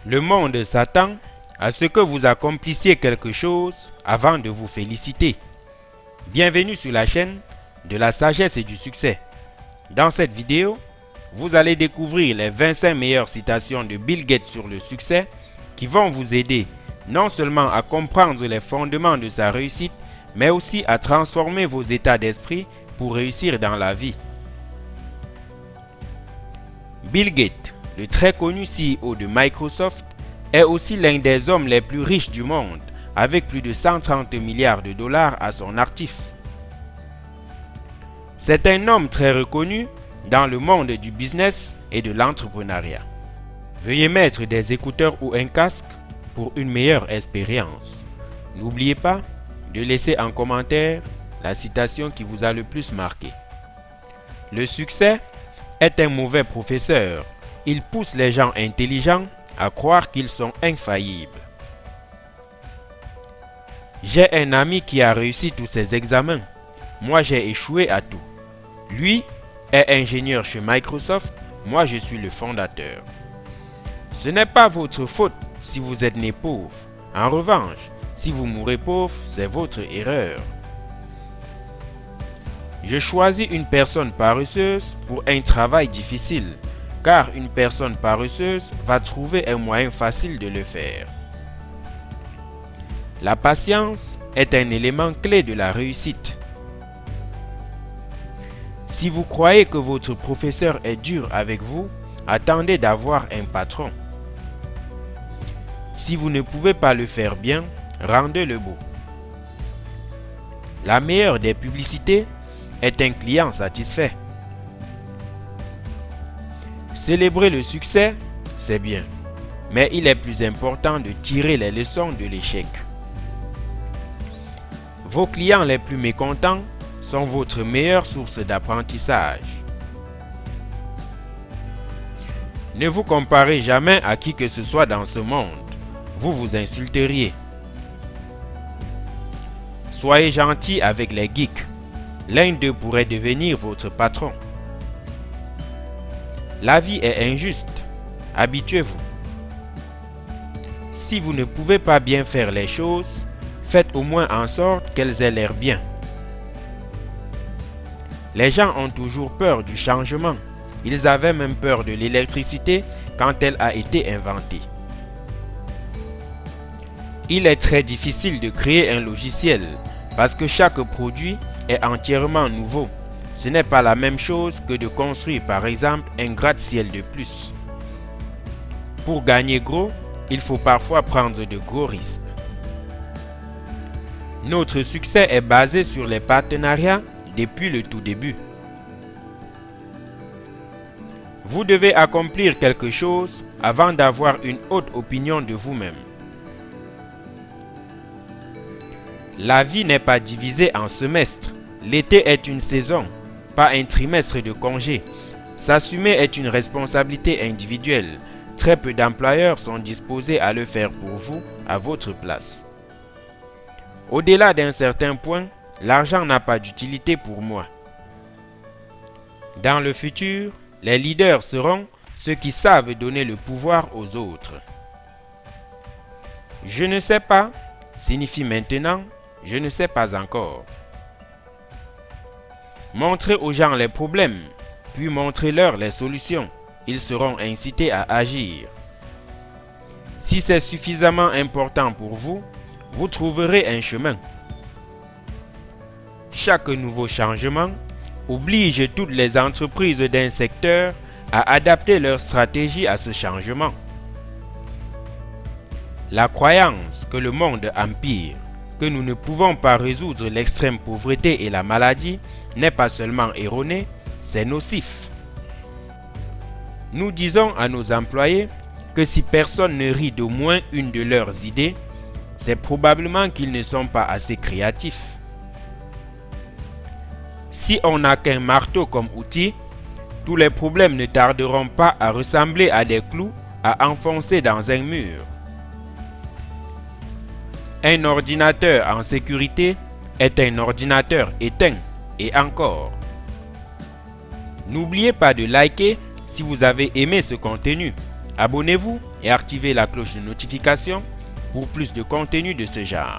Le monde s'attend à ce que vous accomplissiez quelque chose avant de vous féliciter. Bienvenue sur la chaîne de la sagesse et du succès. Dans cette vidéo, vous allez découvrir les 25 meilleures citations de Bill Gates sur le succès qui vont vous aider non seulement à comprendre les fondements de sa réussite, mais aussi à transformer vos états d'esprit pour réussir dans la vie. Bill Gates, le très connu CEO de Microsoft, est aussi l'un des hommes les plus riches du monde, avec plus de 130 milliards de dollars à son actif. C'est un homme très reconnu dans le monde du business et de l'entrepreneuriat. Veuillez mettre des écouteurs ou un casque pour une meilleure expérience. N'oubliez pas de laisser en commentaire la citation qui vous a le plus marqué. Le succès est un mauvais professeur. Il pousse les gens intelligents à croire qu'ils sont infaillibles. J'ai un ami qui a réussi tous ses examens. Moi, j'ai échoué à tout. Lui est ingénieur chez Microsoft. Moi, je suis le fondateur. Ce n'est pas votre faute si vous êtes né pauvre. En revanche, si vous mourrez pauvre, c'est votre erreur. Je choisis une personne paresseuse pour un travail difficile, car une personne paresseuse va trouver un moyen facile de le faire. La patience est un élément clé de la réussite. Si vous croyez que votre professeur est dur avec vous, attendez d'avoir un patron. Si vous ne pouvez pas le faire bien, rendez-le beau. La meilleure des publicités est un client satisfait. Célébrer le succès, c'est bien, mais il est plus important de tirer les leçons de l'échec. Vos clients les plus mécontents sont votre meilleure source d'apprentissage. Ne vous comparez jamais à qui que ce soit dans ce monde. Vous vous insulteriez. Soyez gentil avec les geeks. L'un d'eux pourrait devenir votre patron. La vie est injuste. Habituez-vous. Si vous ne pouvez pas bien faire les choses, faites au moins en sorte qu'elles aient l'air bien. Les gens ont toujours peur du changement. Ils avaient même peur de l'électricité quand elle a été inventée. Il est très difficile de créer un logiciel parce que chaque produit est entièrement nouveau. Ce n'est pas la même chose que de construire par exemple un gratte-ciel de plus. Pour gagner gros, il faut parfois prendre de gros risques. Notre succès est basé sur les partenariats depuis le tout début. Vous devez accomplir quelque chose avant d'avoir une haute opinion de vous-même. La vie n'est pas divisée en semestres. L'été est une saison, pas un trimestre de congé. S'assumer est une responsabilité individuelle. Très peu d'employeurs sont disposés à le faire pour vous à votre place. Au-delà d'un certain point, l'argent n'a pas d'utilité pour moi. Dans le futur, les leaders seront ceux qui savent donner le pouvoir aux autres. Je ne sais pas signifie maintenant, je ne sais pas encore. Montrez aux gens les problèmes, puis montrez-leur les solutions. Ils seront incités à agir. Si c'est suffisamment important pour vous, vous trouverez un chemin. Chaque nouveau changement oblige toutes les entreprises d'un secteur à adapter leur stratégie à ce changement. La croyance que le monde empire, que nous ne pouvons pas résoudre l'extrême pauvreté et la maladie n'est pas seulement erronée, c'est nocif. Nous disons à nos employés que si personne ne rit d'au moins une de leurs idées, c'est probablement qu'ils ne sont pas assez créatifs. Si on n'a qu'un marteau comme outil, tous les problèmes ne tarderont pas à ressembler à des clous à enfoncer dans un mur. Un ordinateur en sécurité est un ordinateur éteint, et encore. N'oubliez pas de liker si vous avez aimé ce contenu. Abonnez-vous et activez la cloche de notification pour plus de contenu de ce genre.